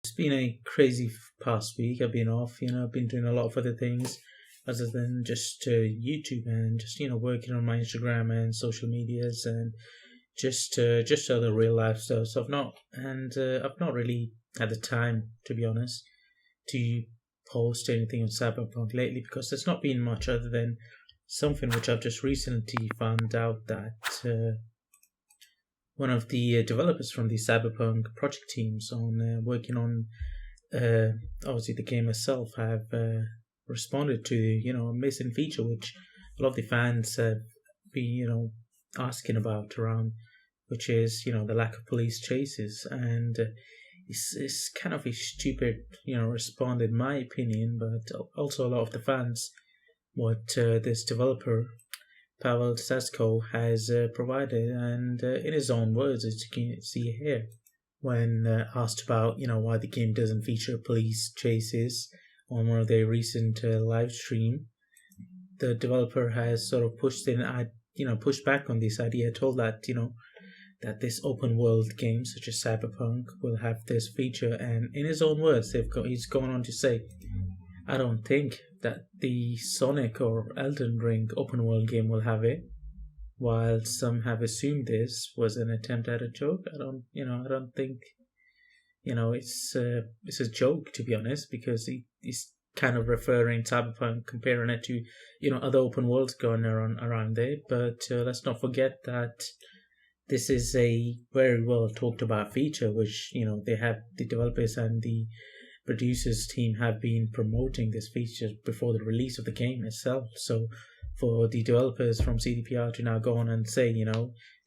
It's been a crazy past week. I've been off, I've been doing a lot of other things other than just YouTube and just, working on my Instagram and social medias and just other real life stuff. So I've not really had the time, to be honest, to post anything on Cyberpunk lately because there's not been much other than something which I've just recently found out that one of the developers from the Cyberpunk project teams on working on obviously the game itself have responded to a missing feature which a lot of the fans have been asking about around, which is the lack of police chases. And it's kind of a stupid response in my opinion, but also a lot of the fans what this developer Pavel Sasko has provided, and in his own words, as you can see here, when asked about why the game doesn't feature police chases on one of their recent live stream, the developer has sort of pushed back on this idea, told that that this open world game such as Cyberpunk will have this feature, and in his own words, he's gone on to say, I don't think that the Sonic or Elden Ring open world game will have it. While some have assumed this was an attempt at a joke, I don't think, it's a joke, to be honest, because he's kind of referring Cyberpunk, comparing it to, other open worlds going around there. But let's not forget that this is a very well talked about feature, which, they have the developers and the producers team have been promoting this feature before the release of the game itself. So for the developers from CDPR to now go on and say,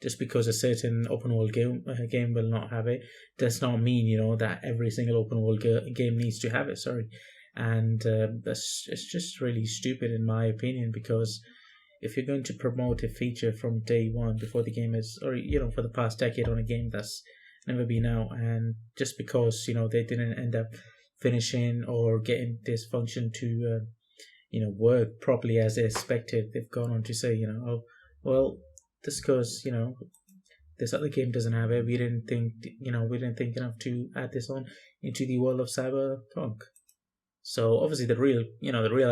just because a certain open world game will not have it, does not mean, that every single open world game needs to have it. Sorry. And it's just really stupid in my opinion, because if you're going to promote a feature from day one before the game is, or, for the past decade on a game that's never been out, and just because, they didn't end up finishing or getting this function to work properly as they expected, they've gone on to say oh well, just because this other game doesn't have it, we didn't think enough to add this on into the world of Cyberpunk. So obviously the real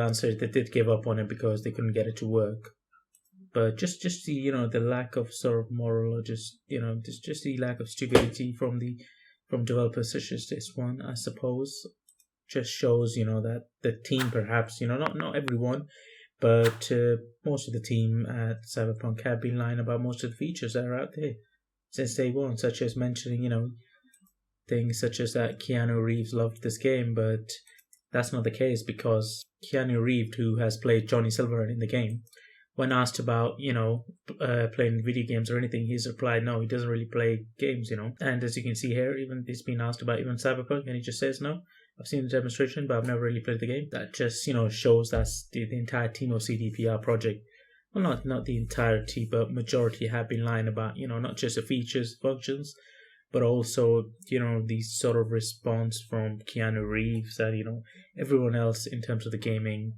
answer is they did give up on it because they couldn't get it to work. But just the the lack of sort of moral, or just just the lack of stupidity from developers such as this one, I suppose, just shows that the team, perhaps not everyone, but most of the team at Cyberpunk have been lying about most of the features that are out there since day one, such as mentioning things such as that Keanu Reeves loved this game, but that's not the case, because Keanu Reeves, who has played Johnny Silverhand in the game, when asked about playing video games or anything, he's replied no, he doesn't really play games. And as you can see here, even he's been asked about even Cyberpunk, and he just says no, I've seen the demonstration, but I've never really played the game. That just shows that the entire team of CDPR project, well, not the entirety, but majority, have been lying about not just the features, functions, but also the sort of response from Keanu Reeves that everyone else in terms of the gaming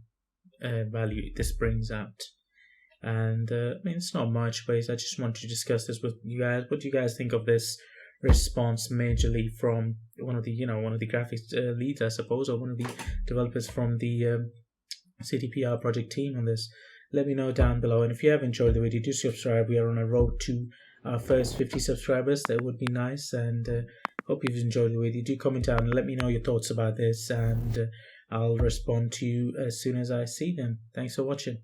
value this brings out. And I mean, it's not much, but I just want to discuss this with you guys. What do you guys think of this response, majorly from one of the graphics leads, I suppose, or one of the developers from the CDPR project team on this? Let me know down below, and if you have enjoyed the video, do subscribe. We are on a road to our first 50 subscribers. That would be nice, and hope you've enjoyed the video. Do comment down and let me know your thoughts about this, and I'll respond to you as soon as I see them. Thanks for watching.